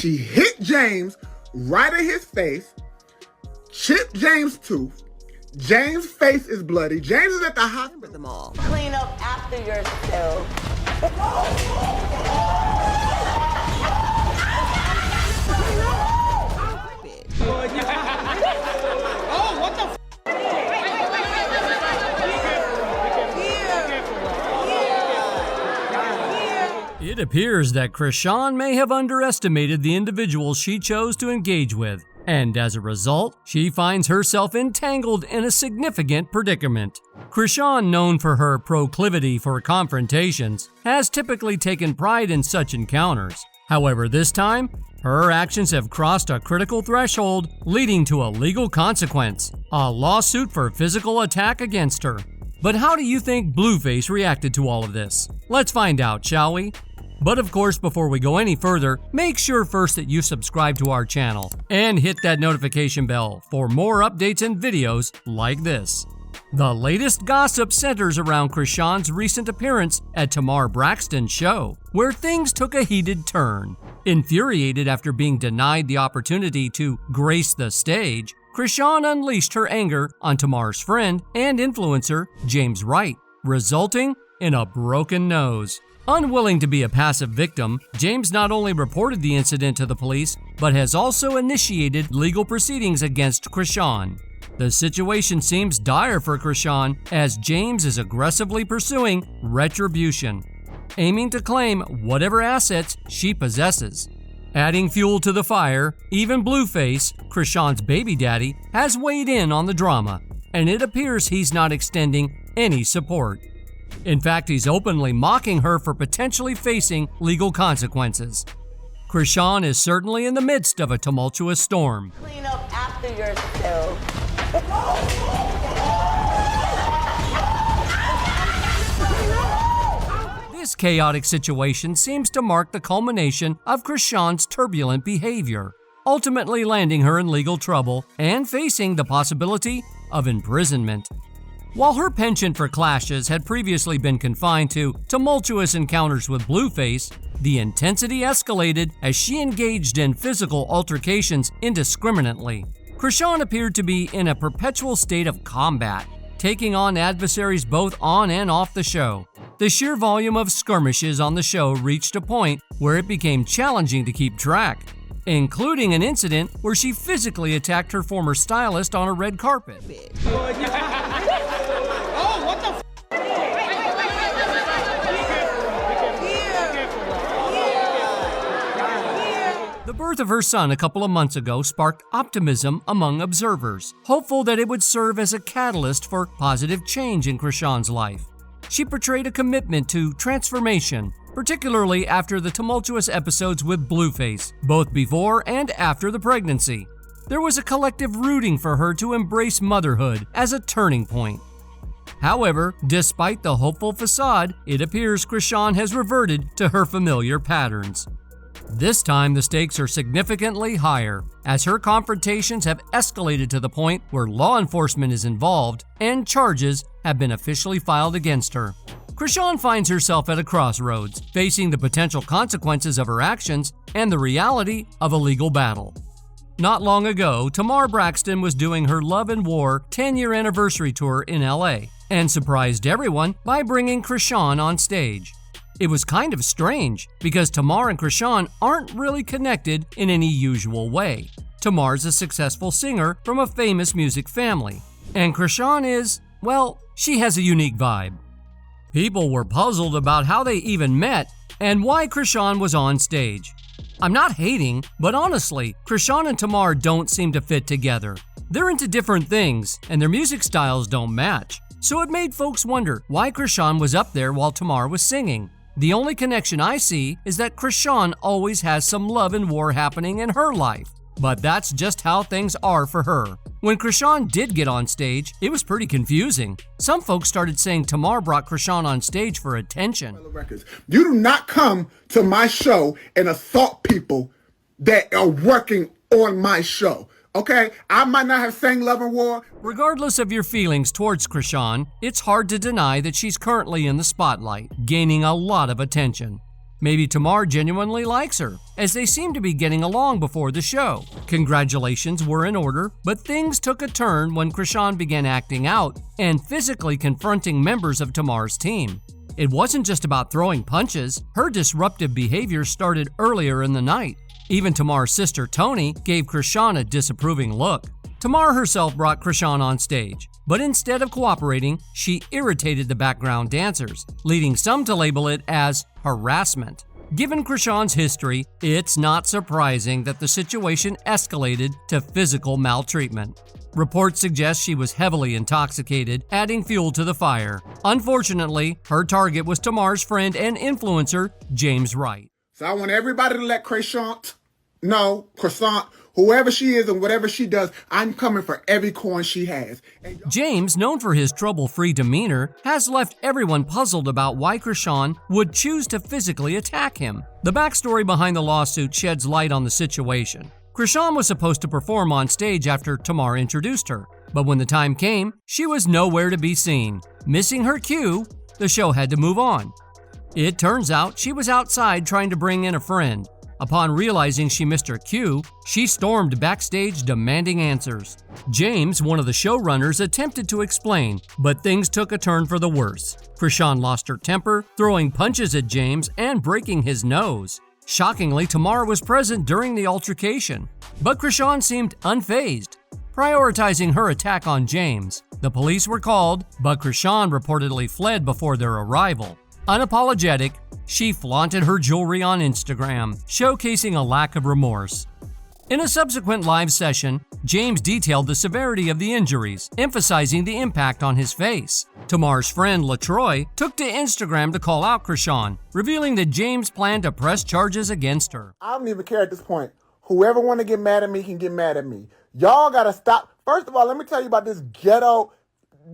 She hit James right in his face, chipped James' tooth. James' face is bloody. James is at the hospital. Them all. Clean up after yourself. Oh, what the It appears that Chrisean may have underestimated the individual she chose to engage with, and as a result, she finds herself entangled in a significant predicament. Chrisean, known for her proclivity for confrontations, has typically taken pride in such encounters. However, this time, her actions have crossed a critical threshold, leading to a legal consequence, a lawsuit for physical attack against her. But how do you think Blueface reacted to all of this? Let's find out, shall we? But of course, before we go any further, make sure first that you subscribe to our channel and hit that notification bell for more updates and videos like this. The latest gossip centers around Chrisean's recent appearance at Tamar Braxton's show, where things took a heated turn. Infuriated after being denied the opportunity to grace the stage, Chrisean unleashed her anger on Tamar's friend and influencer, James Wright, resulting in a broken nose. Unwilling to be a passive victim, James not only reported the incident to the police, but has also initiated legal proceedings against Chrisean. The situation seems dire for Chrisean, as James is aggressively pursuing retribution, aiming to claim whatever assets she possesses. Adding fuel to the fire, even Blueface, Chrisean's baby daddy, has weighed in on the drama, and it appears he's not extending any support. In fact, he's openly mocking her for potentially facing legal consequences. Chrisean is certainly in the midst of a tumultuous storm. Clean up after yourself. This chaotic situation seems to mark the culmination of Chrisean's turbulent behavior, ultimately landing her in legal trouble and facing the possibility of imprisonment. While her penchant for clashes had previously been confined to tumultuous encounters with Blueface, the intensity escalated as she engaged in physical altercations indiscriminately. Chrisean appeared to be in a perpetual state of combat, taking on adversaries both on and off the show. The sheer volume of skirmishes on the show reached a point where it became challenging to keep track, including an incident where she physically attacked her former stylist on a red carpet. Oh, what the The birth of her son a couple of months ago sparked optimism among observers, hopeful that it would serve as a catalyst for positive change in Chrisean's life. She portrayed a commitment to transformation, particularly after the tumultuous episodes with Blueface, both before and after the pregnancy. There was a collective rooting for her to embrace motherhood as a turning point. However, despite the hopeful facade, it appears Chrisean has reverted to her familiar patterns. This time, the stakes are significantly higher, as her confrontations have escalated to the point where law enforcement is involved and charges have been officially filed against her. Chrisean finds herself at a crossroads, facing the potential consequences of her actions and the reality of a legal battle. Not long ago, Tamar Braxton was doing her Love and War 10-year anniversary tour in LA and surprised everyone by bringing Chrisean on stage. It was kind of strange because Tamar and Chrisean aren't really connected in any usual way. Tamar's a successful singer from a famous music family, and Chrisean is, well, she has a unique vibe. People were puzzled about how they even met and why Chrisean was on stage. I'm not hating, but honestly, Chrisean and Tamar don't seem to fit together. They're into different things, and their music styles don't match. So it made folks wonder why Chrisean was up there while Tamar was singing. The only connection I see is that Chrisean always has some love and war happening in her life. But that's just how things are for her. When Chrisean did get on stage, it was pretty confusing. Some folks started saying Tamar brought Chrisean on stage for attention. You do not come to my show and assault people that are working on my show. Okay, I might not have sang Love and War. Regardless of your feelings towards Chrisean, it's hard to deny that she's currently in the spotlight, gaining a lot of attention. Maybe Tamar genuinely likes her, as they seem to be getting along before the show. Congratulations were in order, but things took a turn when Chrisean began acting out and physically confronting members of Tamar's team. It wasn't just about throwing punches. Her disruptive behavior started earlier in the night. Even Tamar's sister Toni gave Chrisean a disapproving look. Tamar herself brought Chrisean on stage, but instead of cooperating, she irritated the background dancers, leading some to label it as harassment. Given Chrisean's history, it's not surprising that the situation escalated to physical maltreatment. Reports suggest she was heavily intoxicated, adding fuel to the fire. Unfortunately, her target was Tamar's friend and influencer, James Wright. So I want everybody to let Chrisean know, whoever she is and whatever she does, I'm coming for every coin she has. James, known for his trouble-free demeanor, has left everyone puzzled about why Chrisean would choose to physically attack him. The backstory behind the lawsuit sheds light on the situation. Chrisean was supposed to perform on stage after Tamar introduced her, but when the time came, she was nowhere to be seen. Missing her cue, the show had to move on. It turns out she was outside trying to bring in a friend. Upon realizing she missed her cue, she stormed backstage demanding answers. James, one of the showrunners, attempted to explain, but things took a turn for the worse. Chrisean lost her temper, throwing punches at James and breaking his nose. Shockingly, Tamar was present during the altercation, but Chrisean seemed unfazed, prioritizing her attack on James. The police were called, but Chrisean reportedly fled before their arrival. Unapologetic, she flaunted her jewelry on Instagram, showcasing a lack of remorse. In a subsequent live session, James detailed the severity of the injuries, emphasizing the impact on his face. Tamar's friend LaTroy took to Instagram to call out Chrisean, revealing that James planned to press charges against her. I don't even care at this point. Whoever want to get mad at me can get mad at me. Y'all gotta stop. First of all, let me tell you about this ghetto,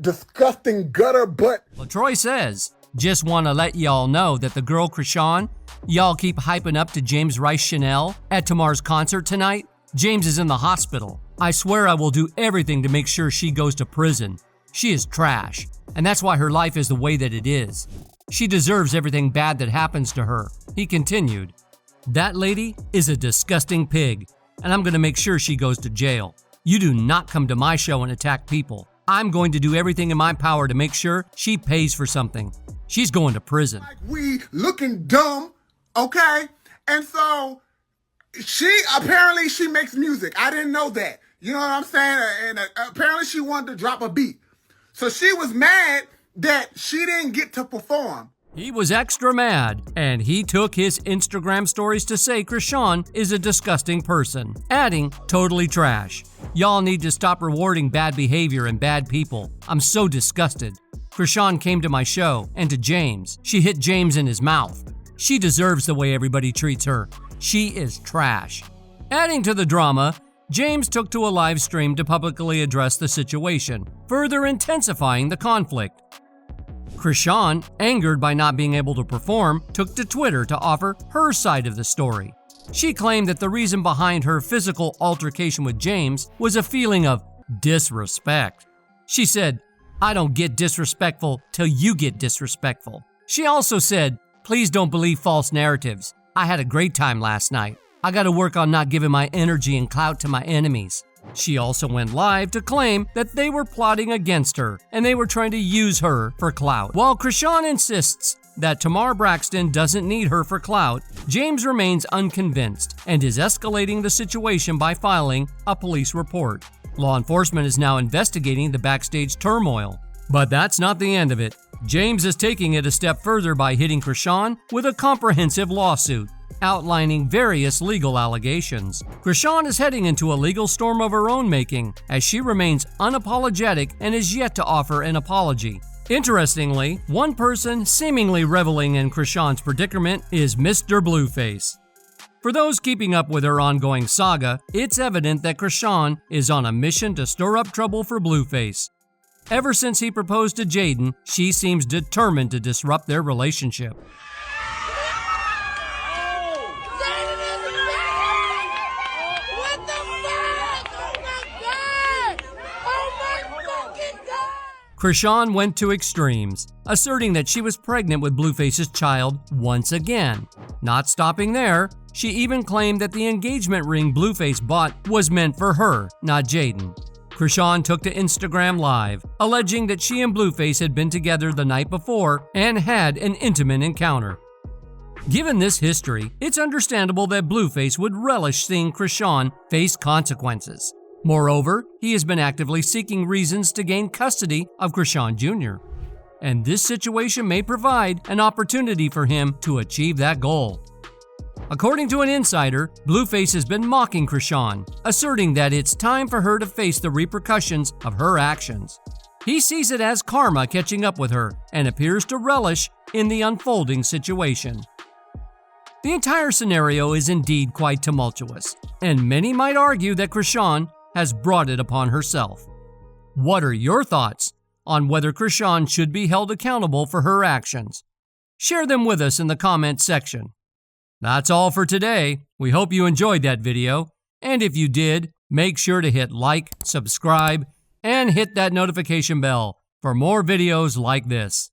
disgusting gutter butt. LaTroy says, "Just want to let y'all know that the girl Chrisean y'all keep hyping up to James Rice Chanel at Tamar's concert tonight, James is in the hospital. I swear I will do everything to make sure she goes to prison. She is trash, and that's why her life is the way that it is. She deserves everything bad that happens to her." He continued, "That lady is a disgusting pig, and I'm going to make sure she goes to jail. You do not come to my show and attack people. I'm going to do everything in my power to make sure she pays for something. She's going to prison." Like we looking dumb, okay? And so apparently she makes music. I didn't know that. You know what I'm saying? And apparently she wanted to drop a beat. So she was mad that she didn't get to perform. He was extra mad, and he took his Instagram stories to say Chrisean is a disgusting person, adding, "Totally trash. Y'all need to stop rewarding bad behavior and bad people. I'm so disgusted. Chrisean came to my show, and to James. She hit James in his mouth. She deserves the way everybody treats her. She is trash." Adding to the drama, James took to a live stream to publicly address the situation, further intensifying the conflict. Chrisean, angered by not being able to perform, took to Twitter to offer her side of the story. She claimed that the reason behind her physical altercation with James was a feeling of disrespect. She said, "I don't get disrespectful till you get disrespectful." She also said, "Please don't believe false narratives. I had a great time last night. I gotta work on not giving my energy and clout to my enemies." She also went live to claim that they were plotting against her and they were trying to use her for clout. While Chrisean insists that Tamar Braxton doesn't need her for clout, James remains unconvinced and is escalating the situation by filing a police report. Law enforcement is now investigating the backstage turmoil. But that's not the end of it. James is taking it a step further by hitting Chrisean with a comprehensive lawsuit, outlining various legal allegations. Chrisean is heading into a legal storm of her own making, as she remains unapologetic and is yet to offer an apology. Interestingly, one person seemingly reveling in Chrisean's predicament is Mr. Blueface. For those keeping up with her ongoing saga, it's evident that Chrisean is on a mission to stir up trouble for Blueface. Ever since he proposed to Jaden, she seems determined to disrupt their relationship. Chrisean went to extremes, asserting that she was pregnant with Blueface's child once again. Not stopping there, she even claimed that the engagement ring Blueface bought was meant for her, not Jaden. Chrisean took to Instagram Live, alleging that she and Blueface had been together the night before and had an intimate encounter. Given this history, it's understandable that Blueface would relish seeing Chrisean face consequences. Moreover, he has been actively seeking reasons to gain custody of Chrisean Jr., and this situation may provide an opportunity for him to achieve that goal. According to an insider, Blueface has been mocking Chrisean, asserting that it's time for her to face the repercussions of her actions. He sees it as karma catching up with her and appears to relish in the unfolding situation. The entire scenario is indeed quite tumultuous, and many might argue that Chrisean has brought it upon herself. What are your thoughts on whether Chrisean should be held accountable for her actions? Share them with us in the comments section. That's all for today. We hope you enjoyed that video, and if you did, make sure to hit like, subscribe, and hit that notification bell for more videos like this.